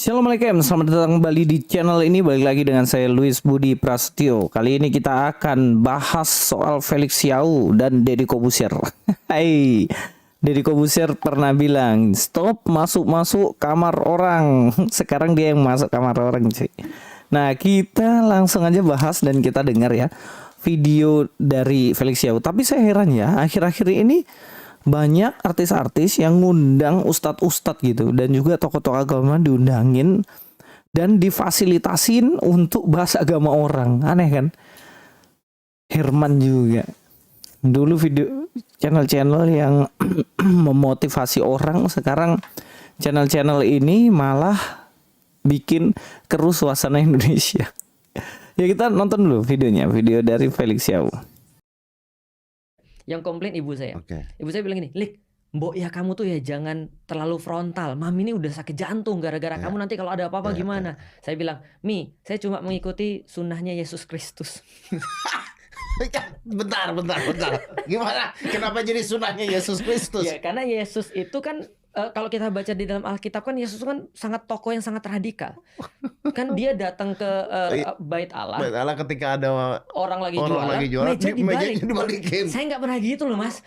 Assalamualaikum, selamat datang kembali di channel ini. Balik lagi dengan saya Luis Budi Prasetyo. Kali ini kita akan bahas soal Felix Xiao dan Deddy Corbuzier. Hai, Deddy Corbuzier pernah bilang stop masuk-masuk kamar orang. Sekarang dia yang masuk kamar orang sih. Nah, kita langsung aja bahas dan kita dengar ya video dari Felix Xiao. Tapi saya heran ya, akhir-akhir ini banyak artis-artis yang ngundang ustadz-ustadz gitu, dan juga tokoh-tokoh agama diundangin dan difasilitasin untuk bahas agama orang. Aneh kan? Herman juga. Dulu video channel-channel yang memotivasi orang, sekarang channel-channel ini malah bikin keruh suasana Indonesia. Ya, kita nonton dulu videonya, video dari Felix Xiao. Yang komplain ibu saya. Oke. Ibu saya bilang gini, Lik, Mbok ya kamu tuh ya jangan terlalu frontal. Mami ini udah sakit jantung gara-gara kamu, nanti kalau ada apa-apa gimana? Saya bilang, Mi, saya cuma mengikuti sunnahnya Yesus Kristus. Bentar. Gimana? Kenapa jadi sunnahnya Yesus Kristus? Ya, karena Yesus itu kan kalau kita baca di dalam Alkitab kan Yesus kan sangat tokoh yang sangat radikal. Kan dia datang ke Bait Allah. Bait Allah ketika ada orang lagi jualan, meja dibalikin. Saya nggak pernah gitu loh, Mas.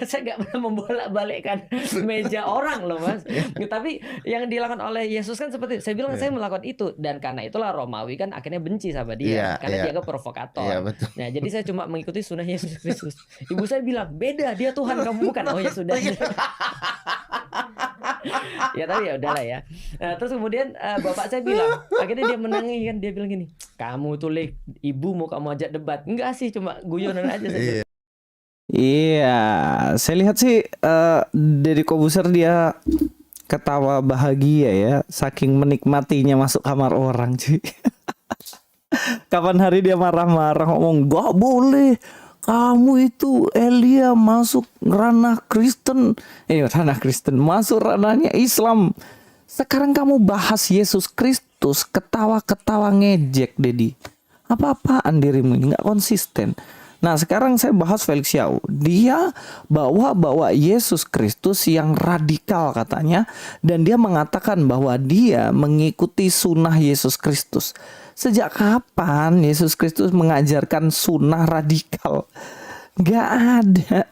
Saya nggak pernah membolak-balikkan meja orang loh, Mas. Tapi yang dilakukan oleh Yesus kan seperti saya bilang, saya melakukan itu, dan karena itulah Romawi kan akhirnya benci sama dia, karena dia provokator. Nah, jadi saya cuma mengikuti sunnah Yesus Kristus. Ibu saya bilang, beda, dia Tuhan, kamu bukan. Oh ya sudah. Ya tapi ya udahlah ya. Nah, terus kemudian bapak saya bilang, akhirnya dia menangis kan, dia bilang gini, kamu tuh Lik, ibu mau kamu ajak debat? Enggak sih, cuma guyonan aja saya. Iya, saya lihat sih Deddy Corbuzier dia ketawa bahagia ya, saking menikmatinya masuk kamar orang cuy. Kapan hari dia marah-marah ngomong, gak boleh, kamu itu Elia masuk ranah Kristen, masuk ranahnya Islam. Sekarang kamu bahas Yesus Kristus, ketawa-ketawa ngejek, Dedi. Apa-apaan dirimu ini, nggak konsisten. Nah, sekarang saya bahas Felix Xiao. Dia bawa Yesus Kristus yang radikal katanya, dan dia mengatakan bahwa dia mengikuti sunnah Yesus Kristus. Sejak kapan Yesus Kristus mengajarkan sunnah radikal? Gak ada.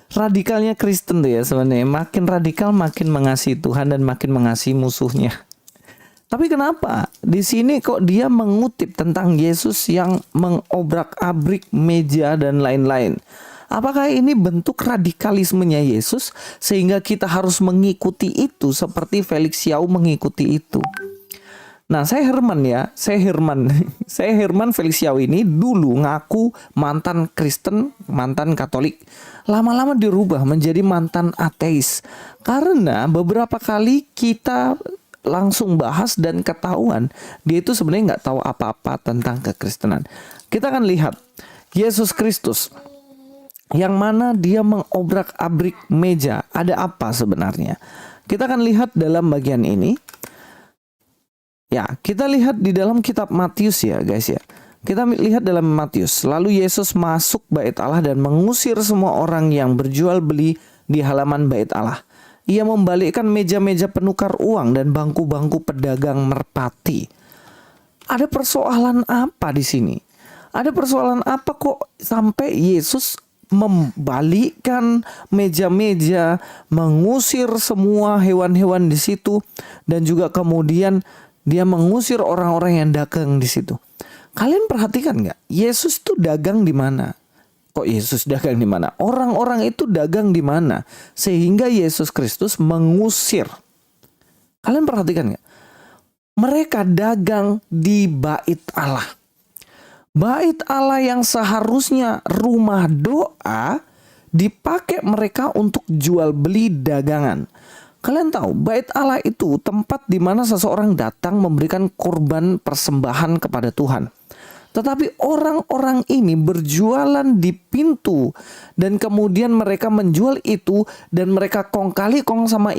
Radikalnya Kristen tuh ya sebenarnya. Makin radikal makin mengasihi Tuhan dan makin mengasihi musuhnya. Tapi kenapa di sini kok dia mengutip tentang Yesus yang mengobrak-abrik meja dan lain-lain? Apakah ini bentuk radikalismenya Yesus sehingga kita harus mengikuti itu seperti Felix Xiao mengikuti itu? Nah, saya Herman. Felix Xiao ini dulu ngaku mantan Kristen, mantan Katolik. Lama-lama dirubah menjadi mantan ateis. Karena beberapa kali kita langsung bahas dan ketahuan dia itu sebenarnya nggak tahu apa-apa tentang kekristenan. Kita akan lihat Yesus Kristus yang mana dia mengobrak-abrik meja. Ada apa sebenarnya? Kita akan lihat dalam bagian ini. Ya, kita lihat di dalam kitab Matius ya guys ya. Kita lihat dalam Matius. Lalu Yesus masuk bait Allah dan mengusir semua orang yang berjual beli di halaman bait Allah. Ia membalikkan meja-meja penukar uang dan bangku-bangku pedagang merpati. Ada persoalan apa di sini? Ada persoalan apa kok sampai Yesus membalikkan meja-meja, mengusir semua hewan-hewan di situ, dan juga kemudian dia mengusir orang-orang yang dagang di situ. Kalian perhatikan nggak? Yesus tuh dagang di mana? Kok Yesus dagang di mana? Orang-orang itu dagang di mana? Sehingga Yesus Kristus mengusir. Kalian perhatikan nggak? Mereka dagang di bait Allah. Bait Allah yang seharusnya rumah doa dipakai mereka untuk jual beli dagangan. Kalian tahu, bait Allah itu tempat di mana seseorang datang memberikan korban persembahan kepada Tuhan. Tetapi orang-orang ini berjualan di pintu, dan kemudian mereka menjual itu, dan mereka kong kali kong sama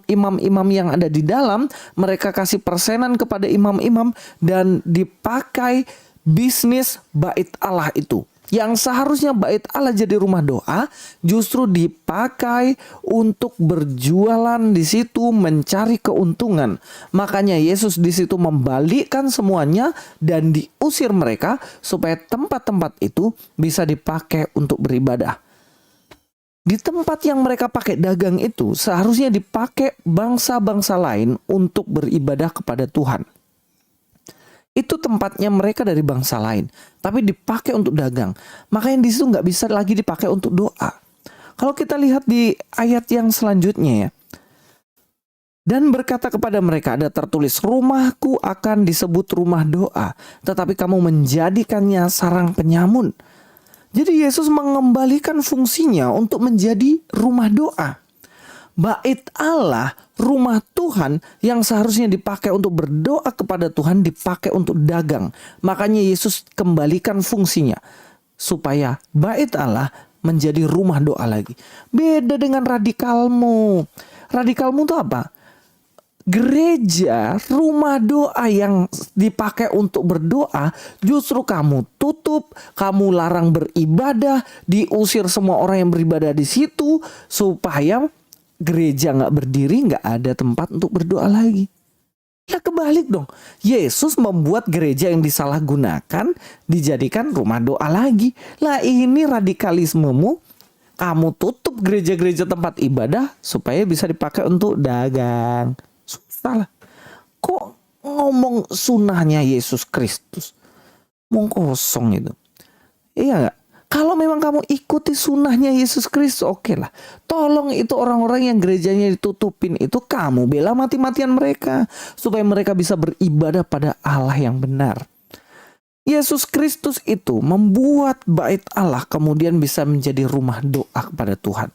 imam-imam yang ada di dalam. Mereka kasih persenan kepada imam-imam dan dipakai bisnis bait Allah itu. Yang seharusnya bait Allah jadi rumah doa justru dipakai untuk berjualan di situ, mencari keuntungan. Makanya Yesus di situ membalikkan semuanya dan diusir mereka supaya tempat-tempat itu bisa dipakai untuk beribadah. Di tempat yang mereka pakai dagang itu seharusnya dipakai bangsa-bangsa lain untuk beribadah kepada Tuhan. Itu tempatnya mereka dari bangsa lain, tapi dipakai untuk dagang. Makanya di situ nggak bisa lagi dipakai untuk doa. Kalau kita lihat di ayat yang selanjutnya ya, dan berkata kepada mereka, ada tertulis, rumahku akan disebut rumah doa, tetapi kamu menjadikannya sarang penyamun. Jadi Yesus mengembalikan fungsinya untuk menjadi rumah doa. Bait Allah, rumah Tuhan yang seharusnya dipakai untuk berdoa kepada Tuhan dipakai untuk dagang. Makanya Yesus kembalikan fungsinya supaya bait Allah menjadi rumah doa lagi. Beda dengan radikalmu. Radikalmu itu apa? Gereja, rumah doa yang dipakai untuk berdoa justru kamu tutup, kamu larang beribadah, diusir semua orang yang beribadah di situ supaya gereja nggak berdiri, nggak ada tempat untuk berdoa lagi. Ya kebalik dong. Yesus membuat gereja yang disalahgunakan dijadikan rumah doa lagi. Lah ini radikalismemu. Kamu tutup gereja-gereja tempat ibadah supaya bisa dipakai untuk dagang. Susah lah. Kok ngomong sunnahnya Yesus Kristus? Mau kosong itu. Iya nggak? Kalau memang kamu ikuti sunnahnya Yesus Kristus, oke lah. Tolong itu orang-orang yang gerejanya ditutupin itu, kamu bela mati-matian mereka. Supaya mereka bisa beribadah pada Allah yang benar. Yesus Kristus itu membuat bait Allah kemudian bisa menjadi rumah doa kepada Tuhan.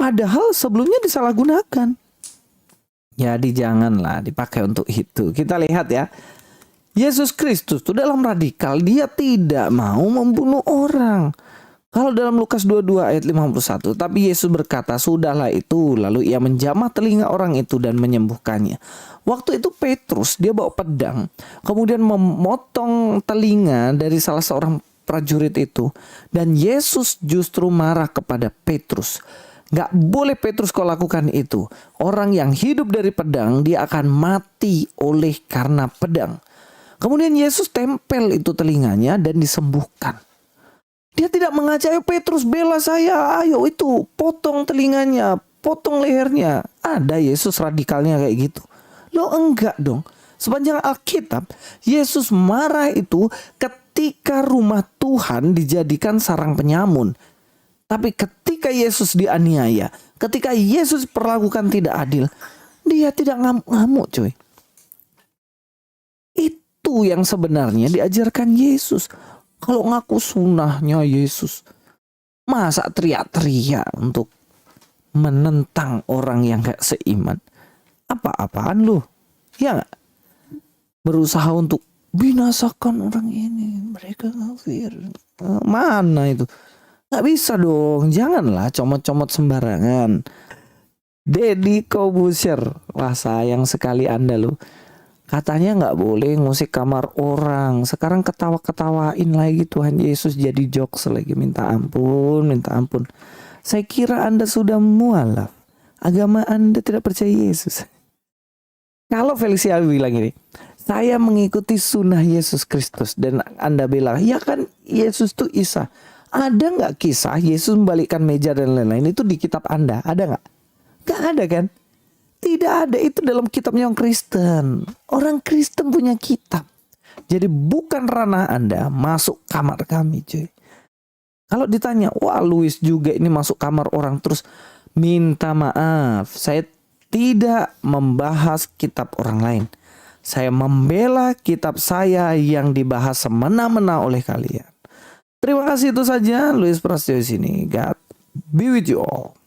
Padahal sebelumnya disalahgunakan. Jadi janganlah dipakai untuk itu. Kita lihat ya. Yesus Kristus itu dalam radikal, dia tidak mau membunuh orang. Kalau dalam Lukas 22 ayat 51, tapi Yesus berkata, sudahlah itu. Lalu ia menjamah telinga orang itu dan menyembuhkannya. Waktu itu Petrus, dia bawa pedang, kemudian memotong telinga dari salah seorang prajurit itu. Dan Yesus justru marah kepada Petrus. Gak boleh Petrus kau lakukan itu. Orang yang hidup dari pedang, dia akan mati oleh karena pedang. Kemudian Yesus tempel itu telinganya dan disembuhkan. Dia tidak mengajak, ayo Petrus bela saya, ayo itu potong telinganya, potong lehernya. Ada Yesus radikalnya kayak gitu. Lo enggak dong. Sepanjang Alkitab, Yesus marah itu ketika rumah Tuhan dijadikan sarang penyamun. Tapi ketika Yesus dianiaya, ketika Yesus perlakukan tidak adil, dia tidak ngamuk-ngamuk cuy. Itu yang sebenarnya diajarkan Yesus. Kalau ngaku sunnahnya Yesus, masa teriak-teriak untuk menentang orang yang gak seiman? Apa-apaan lu? Ya gak? Berusaha untuk binasakan orang ini, mereka kafir. Mana itu? Gak bisa dong. Janganlah comot-comot sembarangan. Deddy Kobusier, wah sayang sekali Anda lu. Katanya nggak boleh ngusik kamar orang. Sekarang ketawa-ketawain lagi Tuhan Yesus jadi jokes lagi. Minta ampun, minta ampun. Saya kira Anda sudah mualaf. Agama Anda tidak percaya Yesus. Kalau Felicia bilang ini, saya mengikuti sunnah Yesus Kristus. Dan Anda bilang, ya kan Yesus itu Isa. Ada nggak kisah Yesus membalikkan meja dan lain-lain itu di kitab Anda? Ada nggak? Nggak ada kan? Tidak ada, itu dalam kitabnya orang Kristen. Orang Kristen punya kitab. Jadi bukan ranah Anda masuk kamar kami cuy. Kalau ditanya, wah Louis juga ini masuk kamar orang terus, minta maaf. Saya tidak membahas kitab orang lain. Saya membela kitab saya yang dibahas semena-mena oleh kalian. Terima kasih, itu saja. Louis Prasetyo di sini. God be with you all.